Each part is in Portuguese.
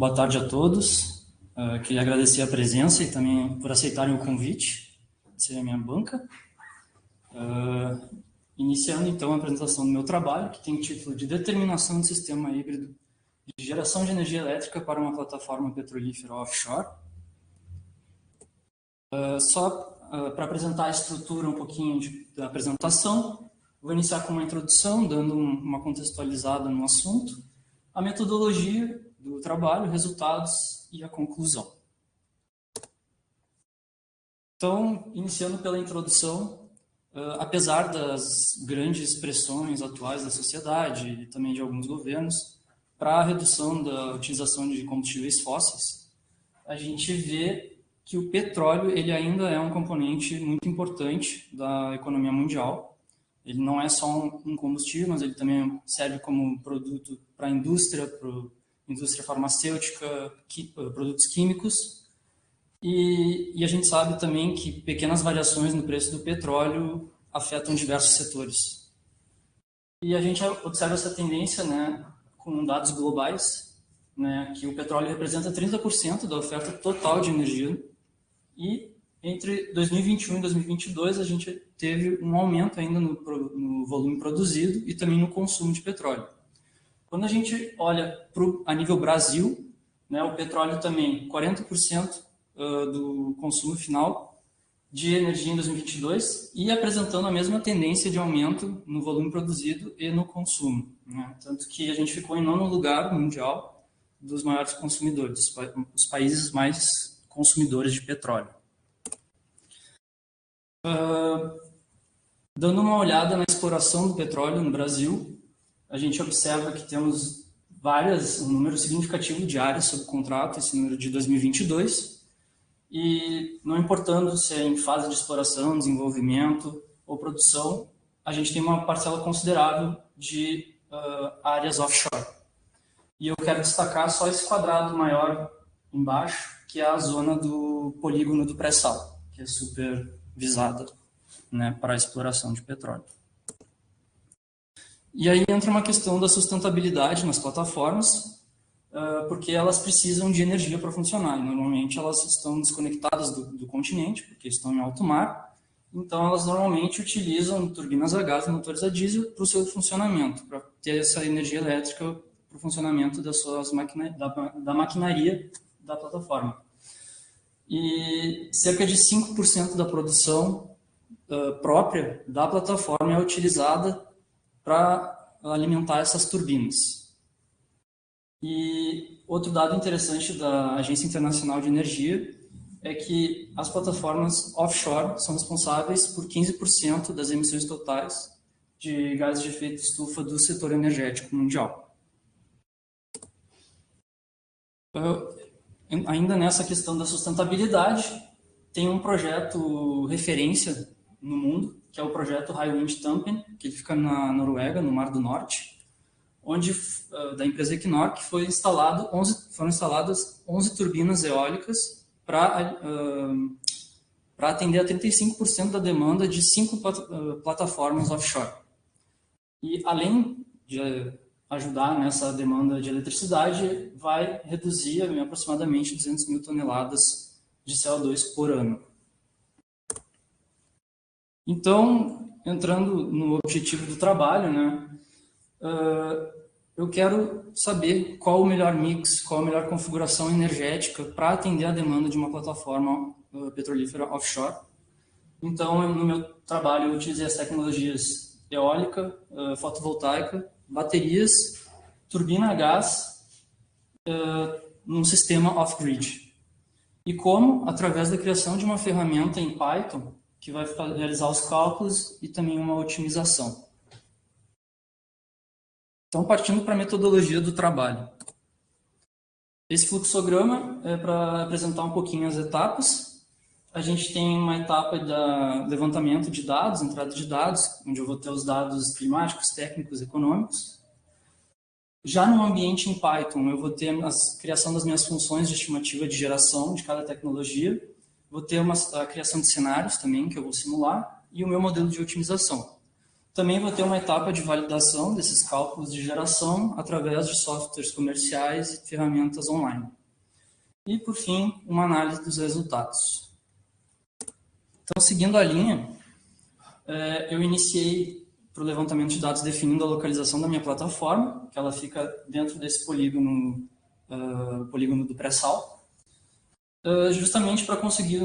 Boa tarde a todos. Queria agradecer a presença e também por aceitarem o convite de ser a minha banca. Iniciando, então, a apresentação do meu trabalho, que tem o título de Determinação do Sistema Híbrido de Geração de Energia Elétrica para uma Plataforma Petrolífera Offshore. Para apresentar a estrutura um pouquinho da apresentação, vou iniciar com uma introdução, dando uma contextualizada no assunto, a metodologia do trabalho, resultados e a conclusão. Então, iniciando pela introdução, apesar das grandes pressões atuais da sociedade e também de alguns governos para a redução da utilização de combustíveis fósseis, a gente vê que o petróleo ele ainda é um componente muito importante da economia mundial. Ele não é só um combustível, mas ele também serve como produto para a indústria farmacêutica, produtos químicos. E a gente sabe também que pequenas variações no preço do petróleo afetam diversos setores. E a gente observa essa tendência, né, com dados globais, né, que o petróleo representa 30% da oferta total de energia. E entre 2021 e 2022, a gente teve um aumento ainda no volume produzido e também no consumo de petróleo. Quando a gente olha a nível Brasil, né, o petróleo também, 40% do consumo final de energia em 2022 e apresentando a mesma tendência de aumento no volume produzido e no consumo, né? Tanto que a gente ficou em 9º lugar mundial dos maiores consumidores, os países mais consumidores de petróleo. Dando uma olhada na exploração do petróleo no Brasil, a gente observa que temos um número significativo de áreas sob contrato, esse número de 2022, e não importando se é em fase de exploração, desenvolvimento ou produção, a gente tem uma parcela considerável de áreas offshore. E eu quero destacar só esse quadrado maior embaixo, que é a zona do polígono do pré-sal, que é super visada, né, para a exploração de petróleo. E aí entra uma questão da sustentabilidade nas plataformas, porque elas precisam de energia para funcionar. E normalmente elas estão desconectadas do continente, porque estão em alto mar. Então elas normalmente utilizam turbinas a gás e motores a diesel para o seu funcionamento, para ter essa energia elétrica para o funcionamento da maquinaria da plataforma. E cerca de 5% da produção própria da plataforma é utilizada para alimentar essas turbinas. E outro dado interessante da Agência Internacional de Energia é que as plataformas offshore são responsáveis por 15% das emissões totais de gases de efeito estufa do setor energético mundial. Ainda nessa questão da sustentabilidade, tem um projeto referência no mundo, que é o projeto Hywind Tampen, que fica na Noruega, no Mar do Norte, onde, da empresa Equinor, que foram instaladas 11 turbinas eólicas para atender a 35% da demanda de 5 plataformas offshore. E, além de ajudar nessa demanda de eletricidade, vai reduzir aproximadamente 200 mil toneladas de CO2 por ano. Então, entrando no objetivo do trabalho, né, eu quero saber qual o melhor mix, qual a melhor configuração energética para atender a demanda de uma plataforma petrolífera offshore. Então, no meu trabalho, eu utilizei as tecnologias eólica, fotovoltaica, baterias, turbina a gás, num sistema off-grid. E como? Através da criação de uma ferramenta em Python, que vai realizar os cálculos e também uma otimização. Então, partindo para a metodologia do trabalho. Esse fluxograma é para apresentar um pouquinho as etapas. A gente tem uma etapa de levantamento de dados, entrada de dados, onde eu vou ter os dados climáticos, técnicos, econômicos. Já no ambiente em Python, eu vou ter a criação das minhas funções de estimativa de geração de cada tecnologia. Vou ter a criação de cenários também, que eu vou simular, e o meu modelo de otimização. Também vou ter uma etapa de validação desses cálculos de geração através de softwares comerciais e ferramentas online. E, por fim, uma análise dos resultados. Então, seguindo a linha, eu iniciei para o levantamento de dados definindo a localização da minha plataforma, que ela fica dentro desse polígono, polígono do pré-sal, justamente para conseguir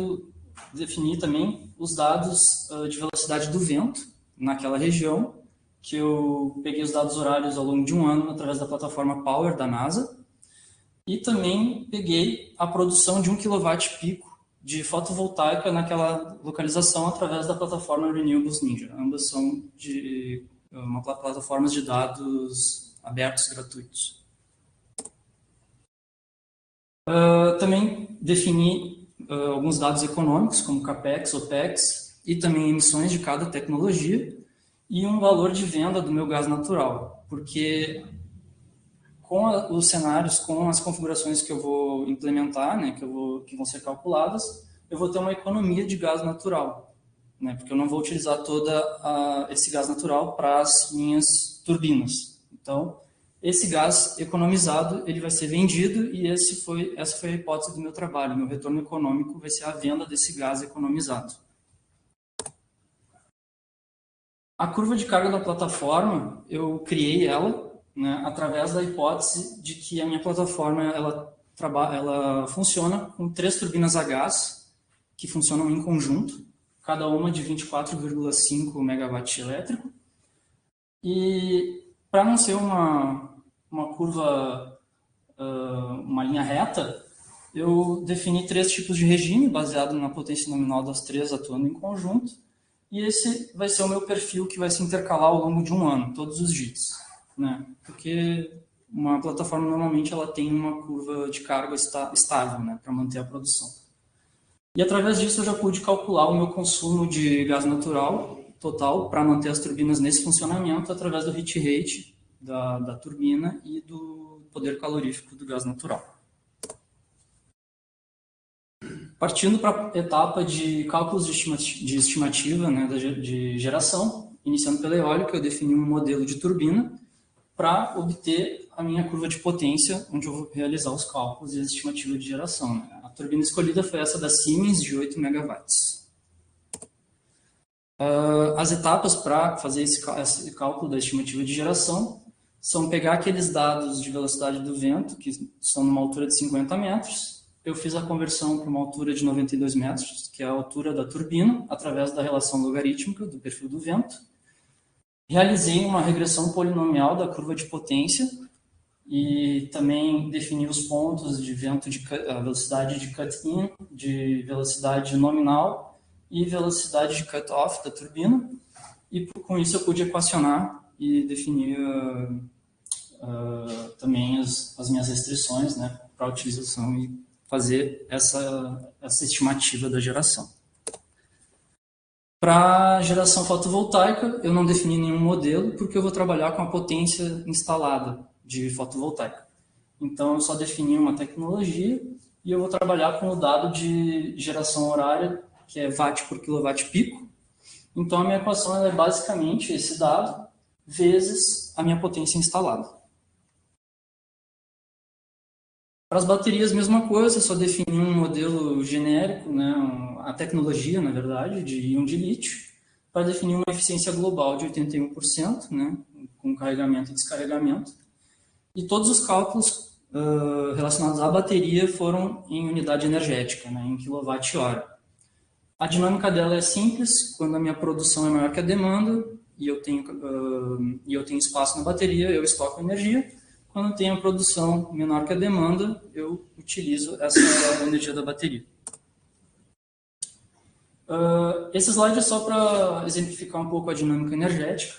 definir também os dados de velocidade do vento naquela região, que eu peguei os dados horários ao longo de um ano através da plataforma Power da NASA, e também peguei a produção de 1 kW-pico de fotovoltaica naquela localização através da plataforma Renewables Ninja. Ambas são plataformas de dados abertos gratuitos. Também defini alguns dados econômicos, como CAPEX, OPEX, e também emissões de cada tecnologia, e um valor de venda do meu gás natural, porque com os cenários, com as configurações que eu vou implementar, né, que vão ser calculadas, eu vou ter uma economia de gás natural, né, porque eu não vou utilizar todo esse gás natural para as minhas turbinas. Então, esse gás economizado ele vai ser vendido e essa foi a hipótese do meu trabalho. Meu retorno econômico vai ser a venda desse gás economizado. A curva de carga da plataforma, eu criei ela, né, através da hipótese de que a minha plataforma ela funciona com 3 turbinas a gás que funcionam em conjunto, cada uma de 24,5 MW elétrico. E para não ser uma curva, uma linha reta, eu defini 3 tipos de regime baseado na potência nominal das 3 atuando em conjunto. E esse vai ser o meu perfil que vai se intercalar ao longo de um ano, todos os dias, né? Porque uma plataforma normalmente ela tem uma curva de carga estável, né, para manter a produção. E através disso eu já pude calcular o meu consumo de gás natural total para manter as turbinas nesse funcionamento através do hit rate da turbina e do poder calorífico do gás natural. Partindo para a etapa de cálculos de estimativa, né, de geração, iniciando pela eólica, eu defini um modelo de turbina para obter a minha curva de potência, onde eu vou realizar os cálculos e a estimativa de geração, né. A turbina escolhida foi essa da Siemens, de 8 MW. As etapas para fazer esse cálculo da estimativa de geração são pegar aqueles dados de velocidade do vento, que são numa altura de 50 metros, eu fiz a conversão para uma altura de 92 metros, que é a altura da turbina, através da relação logarítmica do perfil do vento. Realizei uma regressão polinomial da curva de potência e também defini os pontos de vento, a velocidade de cut-in, de velocidade nominal e velocidade de cut-off da turbina. E com isso eu pude equacionar e definir também as minhas restrições, né, para a utilização e fazer essa estimativa da geração. Para geração fotovoltaica, eu não defini nenhum modelo, porque eu vou trabalhar com a potência instalada de fotovoltaica. Então, eu só defini uma tecnologia e eu vou trabalhar com o dado de geração horária, que é watt por quilowatt-pico. Então, a minha equação é basicamente esse dado vezes a minha potência instalada. Para as baterias, mesma coisa, só definir um modelo genérico, né, a tecnologia, na verdade, de íon de lítio, para definir uma eficiência global de 81%, né, com carregamento e descarregamento. E todos os cálculos relacionados à bateria foram em unidade energética, né, em quilowatt-hora. A dinâmica dela é simples, quando a minha produção é maior que a demanda e eu tenho espaço na bateria, eu estoco energia. Quando tenho a produção menor que a demanda, eu utilizo essa energia da bateria. Esse slide é só para exemplificar um pouco a dinâmica energética.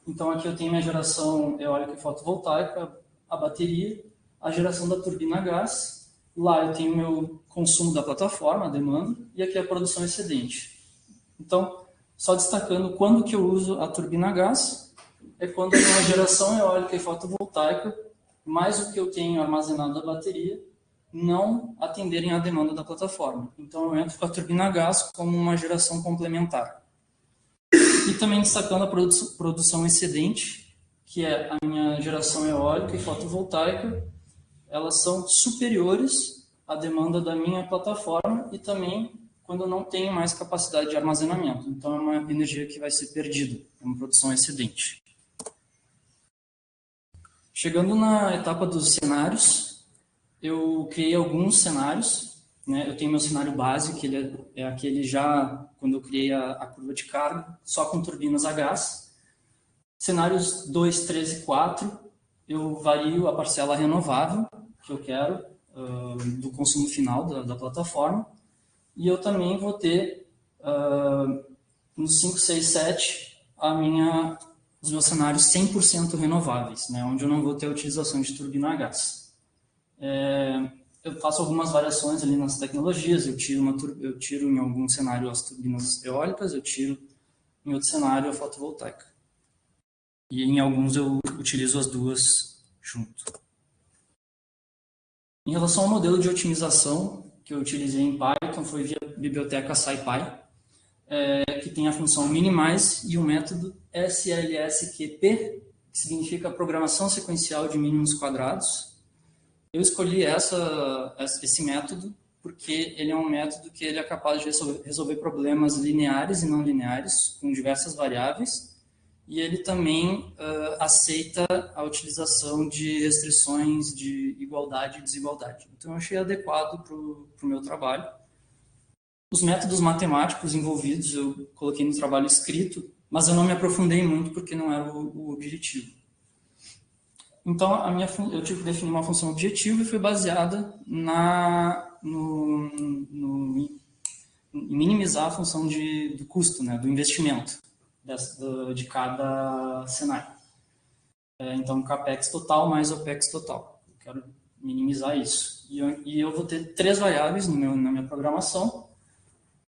Então, aqui eu tenho minha geração eólica e fotovoltaica, a bateria, a geração da turbina a gás. Lá eu tenho o meu consumo da plataforma, a demanda, e aqui a produção excedente. Então, só destacando quando que eu uso a turbina a gás, é quando a minha geração eólica e fotovoltaica mais o que eu tenho armazenado da bateria, não atenderem à demanda da plataforma. Então, eu entro com a turbina a gás como uma geração complementar. E também destacando a produção excedente, que é a minha geração eólica e fotovoltaica, elas são superiores à demanda da minha plataforma e também quando eu não tenho mais capacidade de armazenamento. Então, é uma energia que vai ser perdida, é uma produção excedente. Chegando na etapa dos cenários, eu criei alguns cenários, né? Eu tenho meu cenário base, que ele é aquele já, quando eu criei a curva de carga, só com turbinas a gás. Cenários 2, 3 e 4, eu vario a parcela renovável que eu quero, do consumo final da plataforma. E eu também vou ter, no 5, 6, 7, os meus cenários 100% renováveis, né, onde eu não vou ter a utilização de turbina a gás. Eu faço algumas variações ali nas tecnologias, eu tiro em algum cenário as turbinas eólicas, eu tiro em outro cenário a fotovoltaica. E em alguns eu utilizo as duas junto. Em relação ao modelo de otimização que eu utilizei em Python, foi via biblioteca SciPy, que tem a função minimize e o método SLSQP, que significa Programação Sequencial de Mínimos Quadrados. Eu escolhi esse método porque ele é um método que ele é capaz de resolver problemas lineares e não lineares, com diversas variáveis, e ele também aceita a utilização de restrições de igualdade e desigualdade. Então, eu achei adequado para o meu trabalho. Os métodos matemáticos envolvidos eu coloquei no trabalho escrito, mas eu não me aprofundei muito porque não era o objetivo. Então, eu tive que definir uma função objetivo e foi baseada em minimizar a função do custo, né, do investimento de cada cenário. Então, CAPEX total mais OPEX total. Eu quero minimizar isso. E eu vou ter 3 variáveis na minha programação,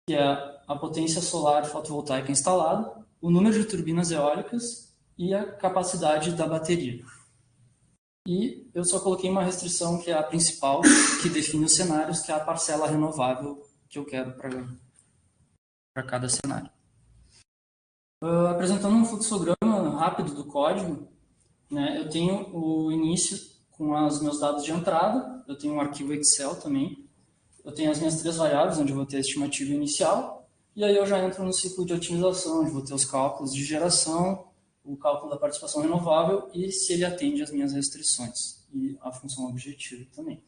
que é a potência solar fotovoltaica instalada, o número de turbinas eólicas e a capacidade da bateria. E eu só coloquei uma restrição, que é a principal, que define os cenários, que é a parcela renovável que eu quero para cada cenário. Apresentando um fluxograma rápido do código, né, eu tenho o início com os meus dados de entrada, eu tenho um arquivo Excel também, eu tenho as minhas 3 variáveis, onde eu vou ter a estimativa inicial, e aí eu já entro no ciclo de otimização, onde vou ter os cálculos de geração, o cálculo da participação renovável e se ele atende às minhas restrições, e a função objetivo também.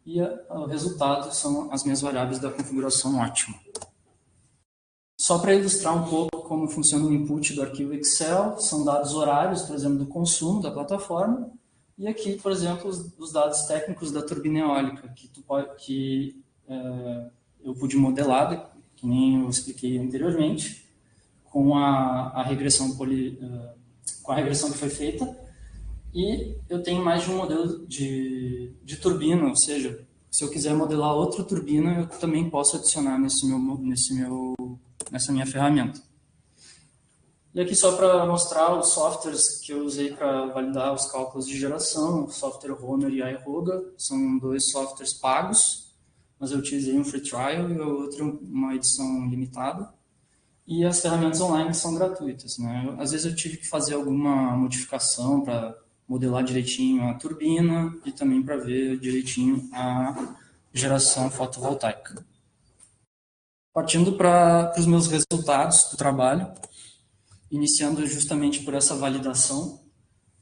E o resultado são as minhas variáveis da configuração ótima. Só para ilustrar um pouco como funciona o input do arquivo Excel, são dados horários, por exemplo, do consumo da plataforma, e aqui, por exemplo, os dados técnicos da turbina eólica, que eu pude modelar, que nem eu expliquei anteriormente, com a regressão que foi feita, e eu tenho mais de um modelo de turbina, ou seja, se eu quiser modelar outra turbina, eu também posso adicionar nessa minha ferramenta. E aqui só para mostrar os softwares que eu usei para validar os cálculos de geração, o software Homer e iRoga, são 2 softwares pagos, mas eu utilizei um free trial e o outro uma edição limitada. E as ferramentas online são gratuitas, né? Às vezes eu tive que fazer alguma modificação para modelar direitinho a turbina e também para ver direitinho a geração fotovoltaica. Partindo para os meus resultados do trabalho, iniciando justamente por essa validação,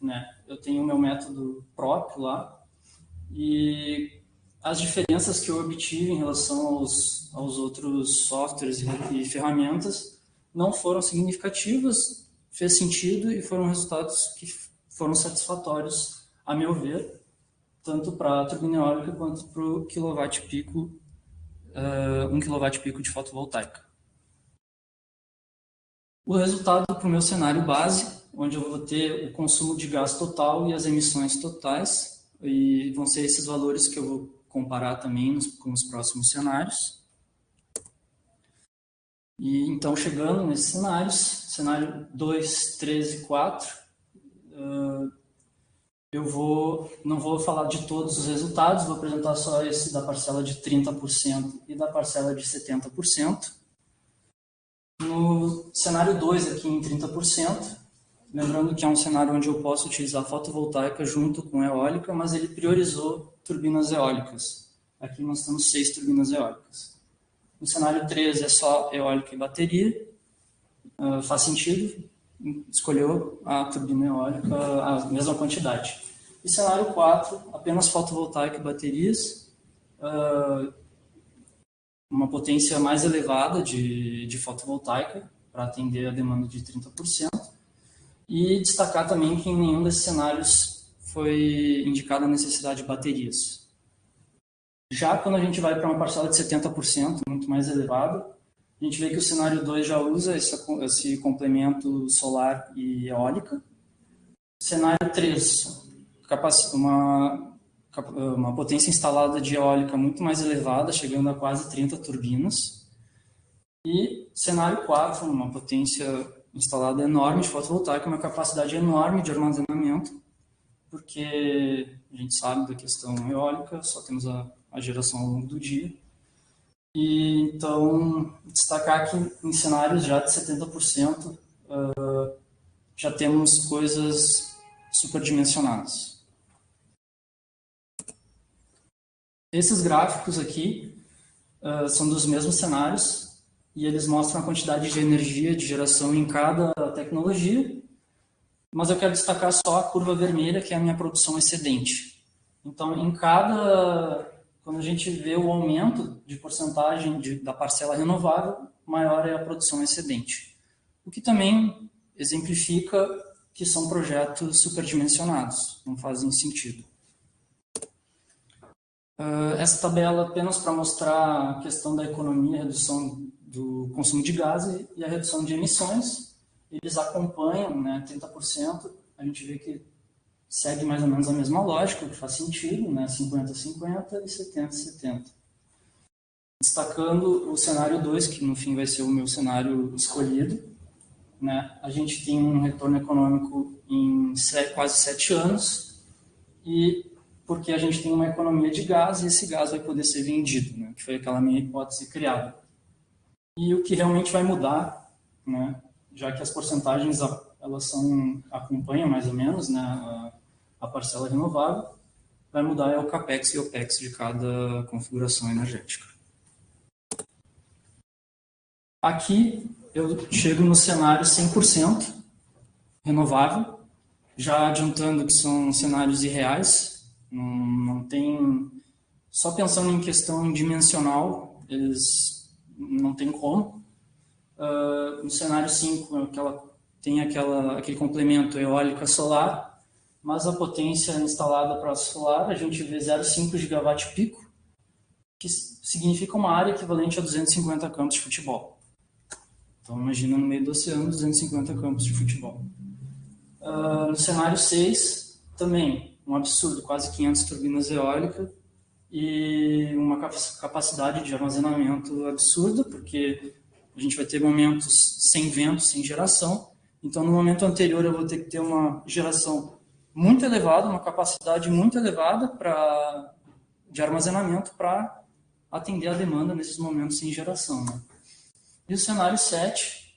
né? Eu tenho o meu método próprio lá e as diferenças que eu obtive em relação aos outros softwares e ferramentas não foram significativas, fez sentido e foram resultados que foram satisfatórios, a meu ver, tanto para a turbina eólica quanto para o quilowatt-pico, 1 kWp de fotovoltaica. O resultado para o meu cenário base, onde eu vou ter o consumo de gás total e as emissões totais, e vão ser esses valores que eu vou comparar também com os próximos cenários. E então, chegando nesses cenários, cenário 2, 3 e 4, eu não vou falar de todos os resultados, vou apresentar só esse da parcela de 30% e da parcela de 70%. No cenário 2, aqui em 30%, lembrando que é um cenário onde eu posso utilizar fotovoltaica junto com eólica, mas ele priorizou turbinas eólicas. Aqui nós temos 6 turbinas eólicas. No cenário 3 é só eólica e bateria, faz sentido, escolheu a turbina eólica a mesma quantidade. E cenário 4, apenas fotovoltaica e baterias, uma potência mais elevada de fotovoltaica para atender a demanda de 30%. E destacar também que em nenhum desses cenários foi indicada a necessidade de baterias. Já quando a gente vai para uma parcela de 70%, muito mais elevada, a gente vê que o cenário 2 já usa esse complemento solar e eólica. Cenário 3, uma potência instalada de eólica muito mais elevada, chegando a quase 30 turbinas. E cenário 4, uma potência instalada enorme de fotovoltaica, uma capacidade enorme de armazenamento, porque a gente sabe da questão eólica, só temos a geração ao longo do dia. E então, destacar que em cenários já de 70%, já temos coisas superdimensionadas. Esses gráficos aqui são dos mesmos cenários e eles mostram a quantidade de energia de geração em cada tecnologia, mas eu quero destacar só a curva vermelha, que é a minha produção excedente. Então, quando a gente vê o aumento de porcentagem da parcela renovável, maior é a produção excedente. O que também exemplifica que são projetos superdimensionados, não fazem sentido. Essa tabela apenas para mostrar a questão da economia, a redução do consumo de gás e a redução de emissões. Eles acompanham, né, 30%, a gente vê que segue mais ou menos a mesma lógica, que faz sentido, né, 50-50 e 70-70. Destacando o cenário 2, que no fim vai ser o meu cenário escolhido, né, a gente tem um retorno econômico em quase 7 anos, e porque a gente tem uma economia de gás e esse gás vai poder ser vendido, né, que foi aquela minha hipótese criada. E o que realmente vai mudar, né, já que as porcentagens elas acompanham mais ou menos, né, a parcela renovável, vai mudar é o CAPEX e OPEX de cada configuração energética. Aqui eu chego no cenário 100% renovável, já adiantando que são cenários irreais, não tem... Só pensando em questão dimensional, eles não tem como. No cenário 5, tem aquele complemento eólica solar, mas a potência instalada para solar, a gente vê 0,5 gigawatt pico, que significa uma área equivalente a 250 campos de futebol. Então, imagina no meio do oceano, 250 campos de futebol. No cenário 6, também um absurdo, quase 500 turbinas eólicas e uma capacidade de armazenamento absurda, porque a gente vai ter momentos sem vento, sem geração. Então, no momento anterior, eu vou ter que ter uma geração muito elevada, uma capacidade muito elevada de armazenamento para atender a demanda nesses momentos sem geração, né? E o cenário 7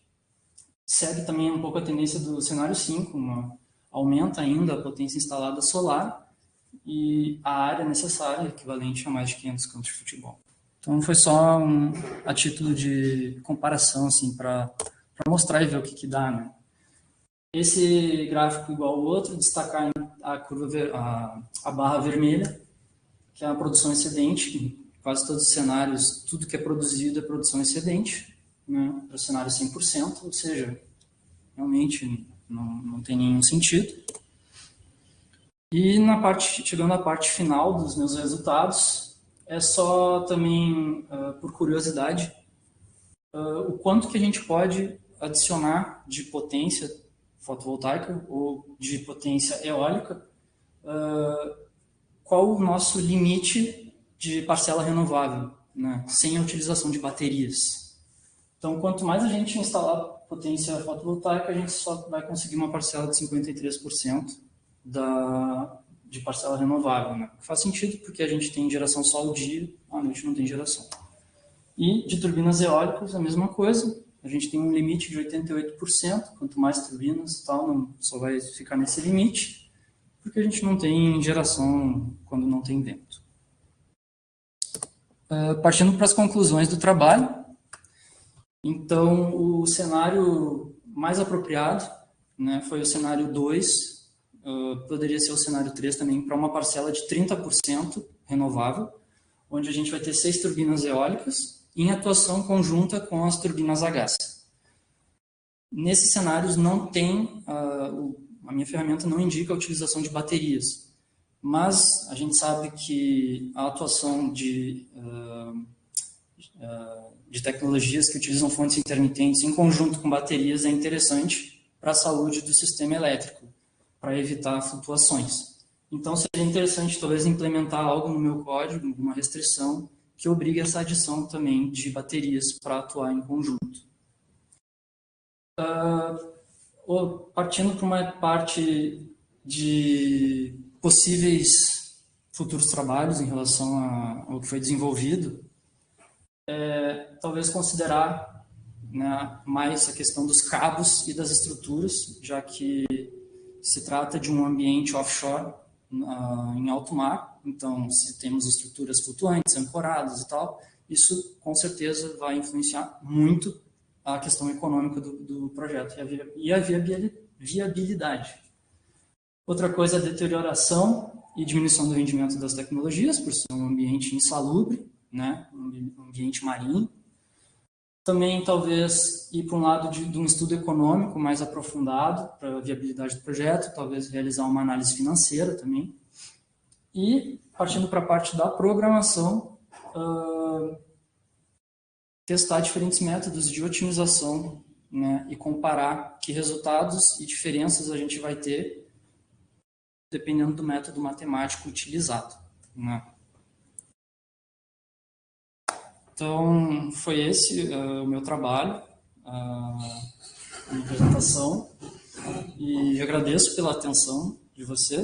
segue também um pouco a tendência do cenário 5, aumenta ainda a potência instalada solar e a área necessária, equivalente a mais de 500 campos de futebol. Então, foi só a título de comparação, assim, para mostrar e ver o que dá, né? Esse gráfico igual ao outro, destacar a barra vermelha, que é a produção excedente, em quase todos os cenários, tudo que é produzido é produção excedente, né, para o cenário 100%, ou seja, realmente não tem nenhum sentido. E chegando à parte final dos meus resultados, é só também, por curiosidade, o quanto que a gente pode adicionar de potência fotovoltaica ou de potência eólica, qual o nosso limite de parcela renovável, né, sem a utilização de baterias. Então, quanto mais a gente instalar potência fotovoltaica, a gente só vai conseguir uma parcela de 53% de parcela renovável, né? Faz sentido porque a gente tem geração só ao dia, à noite não tem geração. E de turbinas eólicas, a mesma coisa, a gente tem um limite de 88%, quanto mais turbinas e tal, não, só vai ficar nesse limite, porque a gente não tem geração quando não tem vento. Partindo para as conclusões do trabalho, então o cenário mais apropriado, né, foi o cenário 2, poderia ser o cenário 3 também, para uma parcela de 30% renovável, onde a gente vai ter 6 turbinas eólicas em atuação conjunta com as turbinas a gás. Nesses cenários não tem, a minha ferramenta não indica a utilização de baterias, mas a gente sabe que a atuação de tecnologias que utilizam fontes intermitentes em conjunto com baterias é interessante para a saúde do sistema elétrico, para evitar flutuações. Então, seria interessante, talvez, implementar algo no meu código, uma restrição, que obrigue essa adição também de baterias para atuar em conjunto. Partindo para uma parte de possíveis futuros trabalhos em relação ao que foi desenvolvido, talvez considerar, né, mais a questão dos cabos e das estruturas, já que se trata de um ambiente offshore em alto mar, então se temos estruturas flutuantes, ancoradas e tal, isso com certeza vai influenciar muito a questão econômica do projeto e a viabilidade. Outra coisa é a deterioração e diminuição do rendimento das tecnologias, por ser um ambiente insalubre, né, um ambiente marinho. Também, talvez, ir para um lado de um estudo econômico mais aprofundado para a viabilidade do projeto, talvez realizar uma análise financeira também. E, partindo para a parte da programação, testar diferentes métodos de otimização, né, e comparar que resultados e diferenças a gente vai ter dependendo do método matemático utilizado, né. Então, foi esse o meu trabalho, a minha apresentação, e agradeço pela atenção de vocês.